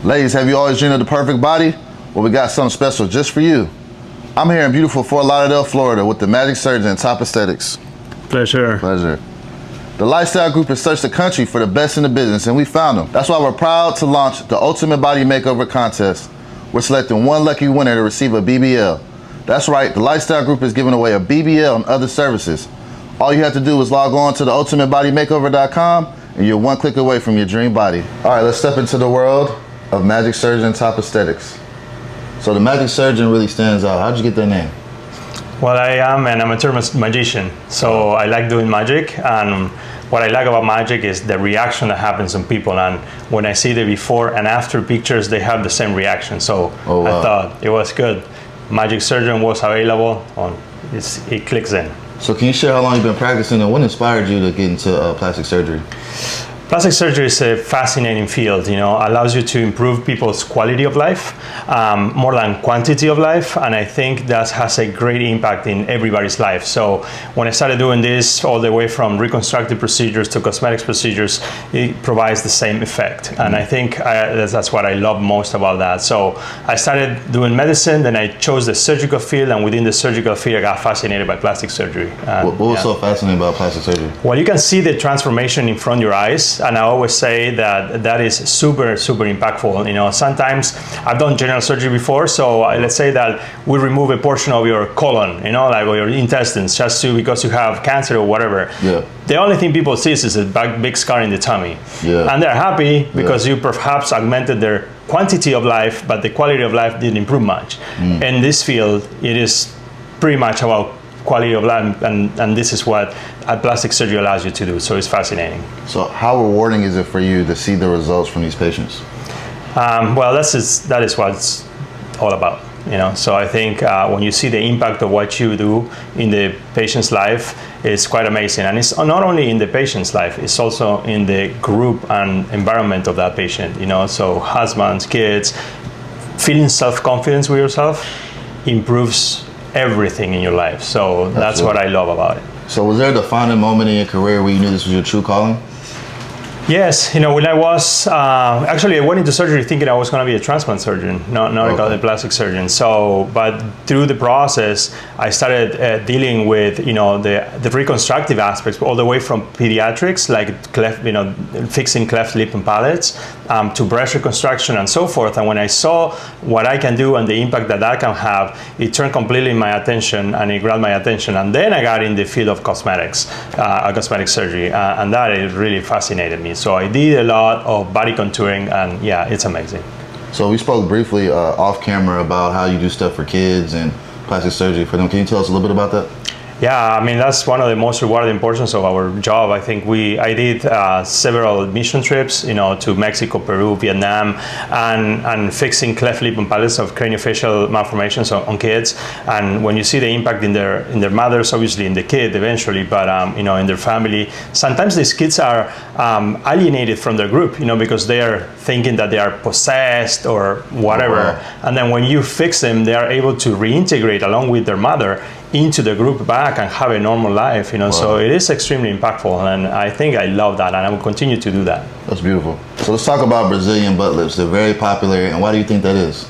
Ladies, have you always dreamed of the perfect body? Well, we got something special just for you. I'm here in beautiful Fort Lauderdale, Florida with the Magic Surgeon and Top Aesthetics. Pleasure. The lifestyle group has searched the country for the best in the business, and we found them. That's why we're proud to launch the Ultimate Body Makeover Contest. We're selecting one lucky winner to receive a BBL. That's right, the lifestyle group is giving away a BBL and other services. All you have to do is log on to the ultimatebodymakeover.com and you're one click away from your dream body. All right, let's step into the world of Magic Surgeon and Top Aesthetics. So the Magic Surgeon really stands out. How'd you get that name? Well, I am an amateur magician, so I like doing magic, and what I like about magic is the reaction that happens on people, and when I see the before and after pictures, they have the same reaction, so I thought it was good. Magic Surgeon was available, it clicks in. So can you share how long you've been practicing and what inspired you to get into plastic surgery? Plastic surgery is a fascinating field, allows you to improve people's quality of life, more than quantity of life, and I think that has a great impact in everybody's life. So when I started doing this, all the way from reconstructive procedures to cosmetics procedures, it provides the same effect. And I think that's what I love most about that. So I started doing medicine, then I chose the surgical field, and within the surgical field, I got fascinated by plastic surgery. What was so fascinating about plastic surgery? Well, you can see the transformation in front of your eyes. And I always say that is super, super impactful. Sometimes I've done general surgery before, so let's say that we remove a portion of your colon, like or your intestines, because you have cancer or whatever. Yeah. The only thing people see is a big scar in the tummy. Yeah. And they're happy because you perhaps augmented their quantity of life, but the quality of life didn't improve much. In this field, it is pretty much about quality of life, and this is what plastic surgery allows you to do, so it's fascinating. So how rewarding is it for you to see the results from these patients? Well, that is what it's all about. So I think when you see the impact of what you do in the patient's life, it's quite amazing. And it's not only in the patient's life, it's also in the group and environment of that patient. So husbands, kids, feeling self-confidence with yourself improves everything in your life. So that's what I love about it. So was there a defining moment in your career where you knew this was your true calling? Yes, when I was, actually I went into surgery thinking I was going to be a transplant surgeon, not a plastic surgeon. So, but through the process, I started dealing with, the reconstructive aspects, all the way from pediatrics, like fixing cleft lip and palates, to breast reconstruction and so forth. And when I saw what I can do and the impact that can have, it turned completely my attention, and it grabbed my attention. And then I got in the field of cosmetics, cosmetic surgery, and that really fascinated me. So I did a lot of body contouring, and yeah, it's amazing. So we spoke briefly off camera about how you do stuff for kids and plastic surgery for them. Can you tell us a little bit about that? Yeah, that's one of the most rewarding portions of our job. I think I did several mission trips, to Mexico, Peru, Vietnam, and fixing cleft lip and palates of craniofacial malformations on kids. And when you see the impact in their mothers, obviously in the kid eventually, but in their family, sometimes these kids are alienated from their group, because they are thinking that they are possessed or whatever. Wow. And then when you fix them, they are able to reintegrate along with their mother into the group back and have a normal life, Wow. So it is extremely impactful, and I think I love that, and I will continue to do that. That's beautiful. So let's talk about Brazilian butt lifts. They're very popular, and why do you think that is?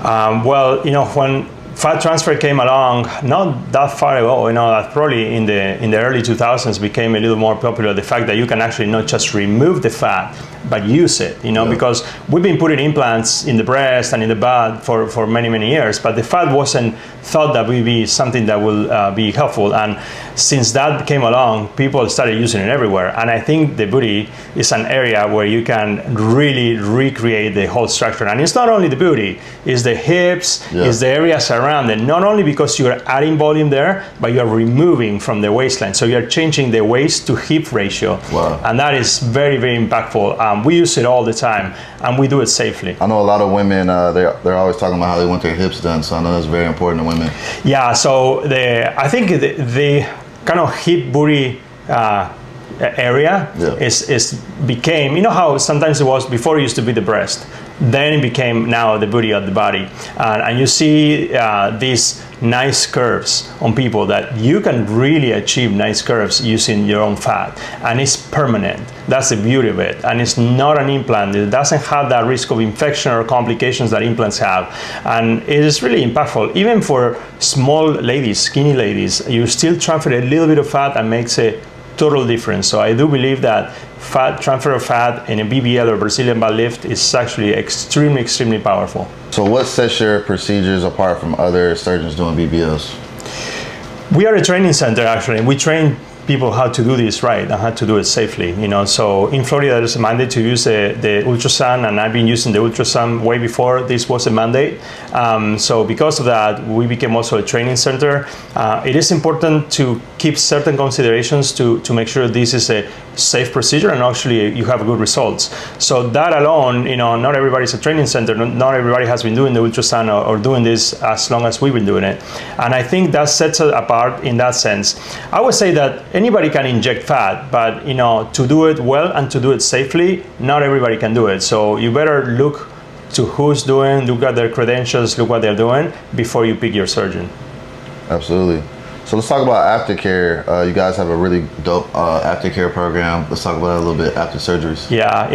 Well, when fat transfer came along, not that far ago, that probably in the early 2000s became a little more popular, the fact that you can actually not just remove the fat, but use it, because we've been putting implants in the breast and in the butt for many, many years, but the fat wasn't thought that would be something that will be helpful. And since that came along, people started using it everywhere. And I think the booty is an area where you can really recreate the whole structure. And it's not only the booty, it's the hips, it's the areas around it. Not only because you're adding volume there, but you're removing from the waistline. So you're changing the waist to hip ratio. Wow. And that is very, very impactful. We use it all the time, and we do it safely. I know a lot of women, they're always talking about how they want their hips done, so I know that's very important to women. Yeah, so I think the kind of hip booty area became, how sometimes it was before, it used to be the breast, then it became now the booty of the body. And you see these nice curves on people that you can really achieve nice curves using your own fat, and it's permanent. That's the beauty of it, and it's not an implant. It doesn't have that risk of infection or complications that implants have, and it is really impactful. Even for small ladies, skinny ladies, you still transfer a little bit of fat and makes a total difference. So I do believe that transfer of fat in a BBL or Brazilian butt lift is actually extremely powerful. So what sets your procedures apart from other surgeons doing BBLs? We are a training center, actually. We train people how to do this right and how to do it safely. So in Florida, there's a mandate to use the ultrasound, and I've been using the ultrasound way before this was a mandate. So because of that, we became also a training center. It is important to keep certain considerations to make sure this is a safe procedure and actually you have good results. So that alone, not everybody's a training center. Not everybody has been doing the ultrasound or doing this as long as we've been doing it. And I think that sets us apart in that sense. I would say that anybody can inject fat, but to do it well and to do it safely, not everybody can do it. So you better look to who's doing, look at their credentials, look what they're doing before you pick your surgeon. Absolutely. So let's talk about aftercare. You guys have a really dope aftercare program. Let's talk about that a little bit, after surgeries. Yeah,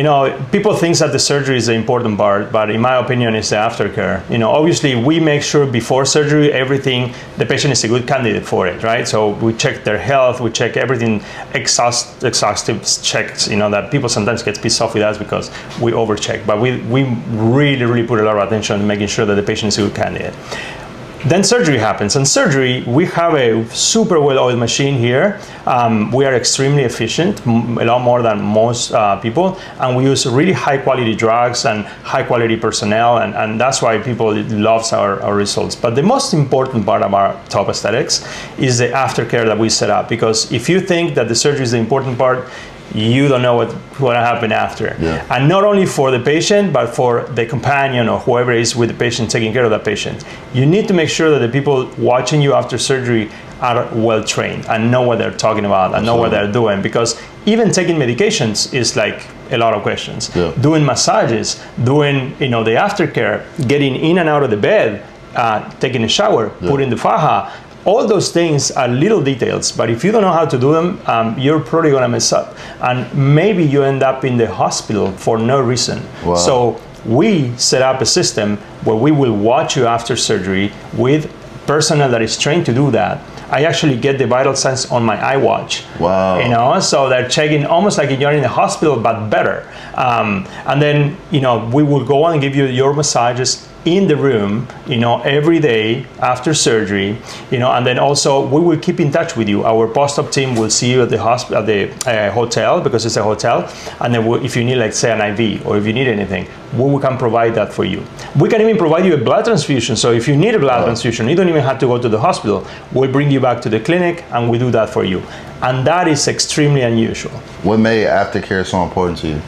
people think that the surgery is the important part, but in my opinion, it's the aftercare. Obviously, we make sure before surgery, the patient is a good candidate for it, right? So we check their health, we check everything, exhaustive checks, that people sometimes get pissed off with us because we overcheck, but we really put a lot of attention in making sure that the patient is a good candidate. Then surgery happens. And surgery, we have a super well-oiled machine here. We are extremely efficient, a lot more than most people. And we use really high-quality drugs and high-quality personnel. And that's why people love our results. But the most important part of our top aesthetics is the aftercare that we set up. Because if you think that the surgery is the important part, you don't know what's going to happen after. Yeah. And not only for the patient, but for the companion or whoever is with the patient taking care of that patient. You need to make sure that the people watching you after surgery are well trained and know what they're talking about and know what they're doing, because even taking medications is like a lot of questions. Yeah. Doing massages, doing the aftercare, getting in and out of the bed, taking a shower, putting the faja. All those things are little details, but if you don't know how to do them, you're probably going to mess up. And maybe you end up in the hospital for no reason. Wow. So we set up a system where we will watch you after surgery with personnel that is trained to do that. I actually get the vital signs on my iWatch. Wow. So they're checking almost like you're in the hospital, but better. And then, we will go on and give you your massages in the room, every day after surgery, and then also we will keep in touch with you. Our post-op team will see you at the hospital, at the hotel, because it's a hotel, and then if you need, like, say, an IV or if you need anything, we can provide that for you. We can even provide you a blood transfusion. So if you need a blood transfusion, you don't even have to go to the hospital. We'll bring you back to the clinic and we do that for you. And that is extremely unusual. What made aftercare so important to you?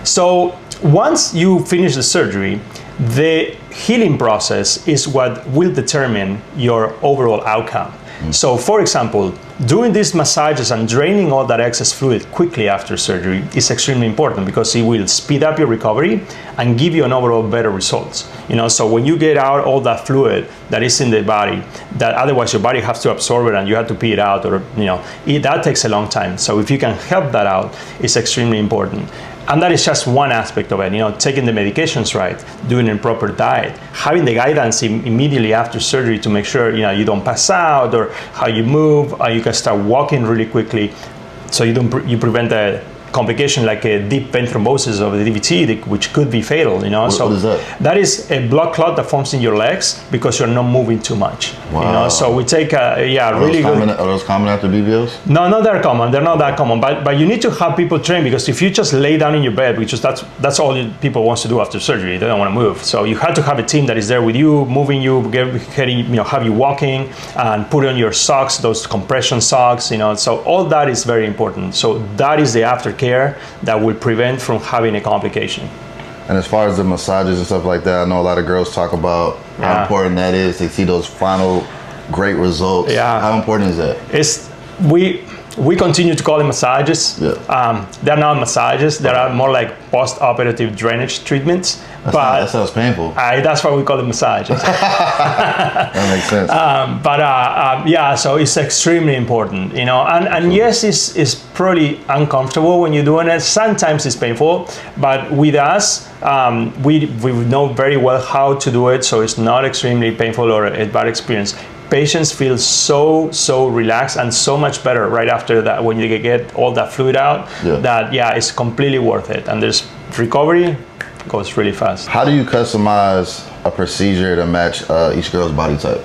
So once you finish the surgery, the healing process is what will determine your overall outcome. So, for example, doing these massages and draining all that excess fluid quickly after surgery is extremely important, because it will speed up your recovery and give you an overall better results. So when you get out all that fluid that is in the body, that otherwise your body has to absorb it and you have to pee it out, or that takes a long time. So if you can help that out, it's extremely important. And that is just one aspect of it, taking the medications right, doing a proper diet, having the guidance immediately after surgery to make sure you don't pass out, or how you move, you can start walking really quickly, so you prevent a complication like a deep vein thrombosis of the DVT, which could be fatal. What is that? That is a blood clot that forms in your legs because you're not moving too much. Wow. So we take really good. Are those common after BBLs? No, not that common. They're not that common. But you need to have people trained, because if you just lay down in your bed, which is that's all people wants to do after surgery, they don't want to move. So you have to have a team that is there with you, moving you, have you walking, and put on your socks, those compression socks. So all that is very important. So that is the aftercare that will prevent from having a complication. And as far as the massages and stuff like that, I know a lot of girls talk about how important that is. They see those final great results. Yeah. How important is that? We continue to call them massages. Yeah. They're not massages. They are more like post-operative drainage treatments. That sounds painful. That's why we call them massages. That makes sense. Yeah, so it's extremely important, you know. And yes, it's probably uncomfortable when you're doing it. Sometimes it's painful, but with us, we know very well how to do it, so it's not extremely painful or a bad experience. Patients feel so relaxed and so much better right after that when you get all that fluid out. That it's completely worth it, and there's recovery goes really fast. How do you customize a procedure to match each girl's body type?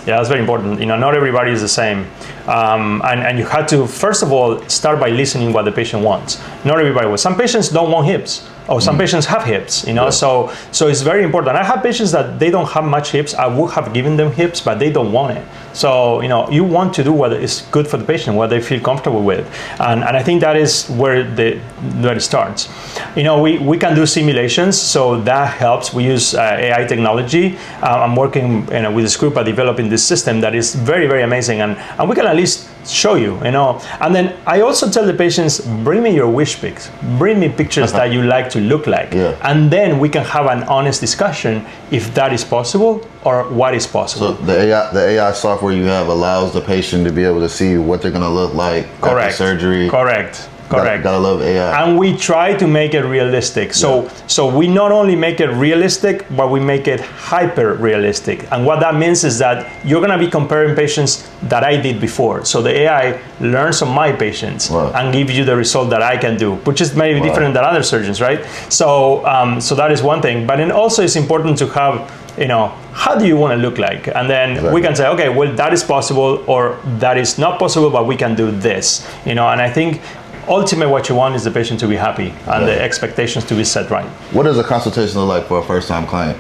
Yeah, that's very important. You know, not everybody is the same. And you have to, first of all, start by listening what the patient wants. Not everybody wants. Some patients don't want hips, or some patients have hips, you know, so it's very important. I have patients that they don't have much hips. I would have given them hips, but they don't want it. So, you know, you want to do what is good for the patient, what they feel comfortable with. And I think that is where it starts. You know, we can do simulations, so that helps. We use AI technology. I'm working with this group at developing this system that is very, very amazing. And we can at least show you, you know. And then I also tell the patients, bring me your wish pics. Bring me pictures that you like to look like. And then we can have an honest discussion if that is possible or what is possible. So the AI software you have allows the patient to be able to see what they're going to look like after surgery. Correct. Gotta love AI. And we try to make it realistic. So we not only make it realistic, but we make it hyper realistic. And what that means is that you're gonna be comparing patients that I did before. So the AI learns on my patients and gives you the result that I can do, which is maybe different than other surgeons, right? So so that is one thing. But then also it's important to have, you know, how do you want to look like? And then we can say, okay, well, that is possible, or that is not possible, but we can do this, you know. And I think ultimately what you want is the patient to be happy and the expectations to be set right. What does a consultation look like for a first-time client?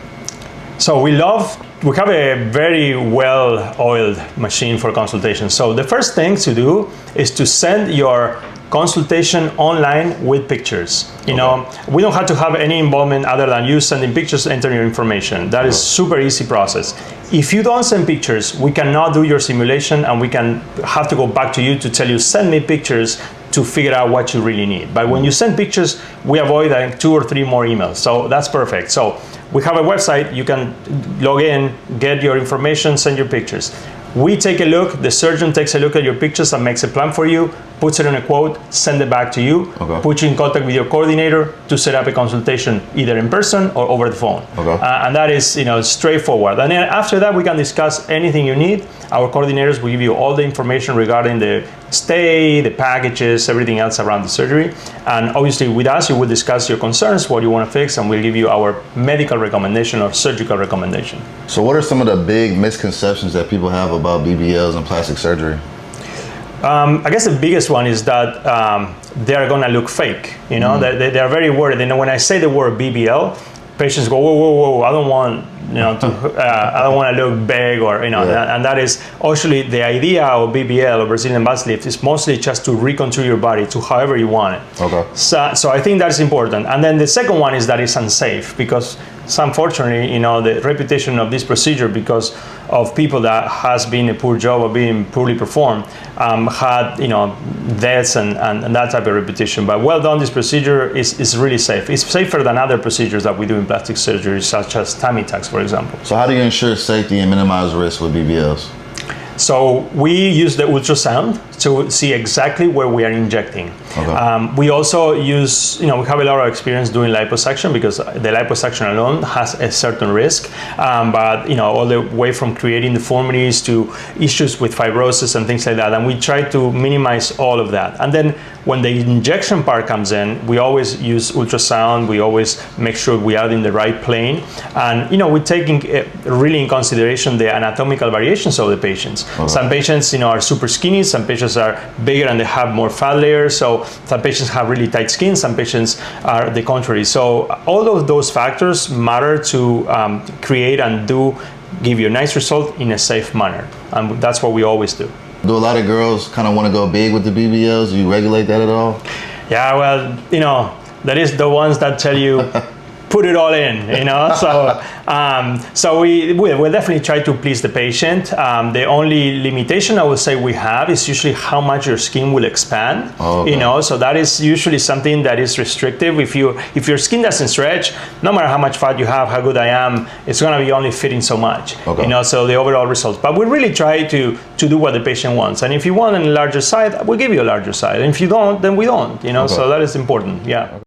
So we have a very well-oiled machine for consultation. So the first thing to do is to send your consultation online with pictures. You know, we don't have to have any involvement other than you sending pictures, entering your information. That is super easy process. If you don't send pictures, we cannot do your simulation, and we can have to go back to you to tell you, send me pictures to figure out what you really need. But when you send pictures, we avoid 2 or 3 more emails. So that's perfect. So we have a website, you can log in, get your information, send your pictures. We take a look, the surgeon takes a look at your pictures and makes a plan for you, puts it in a quote, send it back to you, put you in contact with your coordinator to set up a consultation either in person or over the phone. And that is, you know, straightforward. And then after that, we can discuss anything you need. Our coordinators will give you all the information regarding the stay, the packages, everything else around the surgery. And obviously with us, you will discuss your concerns, what you want to fix, and we'll give you our medical recommendation or surgical recommendation. So what are some of the big misconceptions that people have about BBLs and plastic surgery? I guess the biggest one is that they are going to look fake. You know, they are very worried. And when I say the word BBL, patients go, whoa, I don't want, you know, I don't want to look big, or, you know, and that is actually the idea of BBL or Brazilian butt lift is mostly just to recontour your body to however you want it. So I think that's important. And then the second one is that it's unsafe, because unfortunately, you know, the reputation of this procedure, because of people that has been a poor job or being poorly performed, had, you know, deaths and that type of reputation. But well done, this procedure is really safe. It's safer than other procedures that we do in plastic surgery, such as tummy tucks, for example. So how do you ensure safety and minimize risk with BBLs? So we use the ultrasound to see exactly where we are injecting. We also use, you know, we have a lot of experience doing liposuction, because the liposuction alone has a certain risk. But, you know, all the way from creating deformities to issues with fibrosis and things like that. And we try to minimize all of that. And then when the injection part comes in, we always use ultrasound. We always make sure we are in the right plane. And, you know, we're taking really in consideration the anatomical variations of the patients. Some patients, you know, are super skinny. Some patients are bigger and they have more fat layers. So some patients have really tight skin. Some patients are the contrary. So all of those factors matter to create and give you a nice result in a safe manner. And that's what we always do. Do a lot of girls kind of want to go big with the BBLs? Do you regulate that at all? Yeah, well, you know, that is the ones that tell you put it all in, you know. So we definitely try to please the patient. The only limitation I would say we have is usually how much your skin will expand. Okay. You know, so that is usually something that is restrictive. If your skin doesn't stretch, no matter how much fat you have, how good I am, it's going to be only fitting so much. Okay. You know, so the overall results. But we really try to do what the patient wants. And if you want a larger side, we'll give you a larger side. And if you don't, then we don't. You know, Okay. so that is important. Yeah.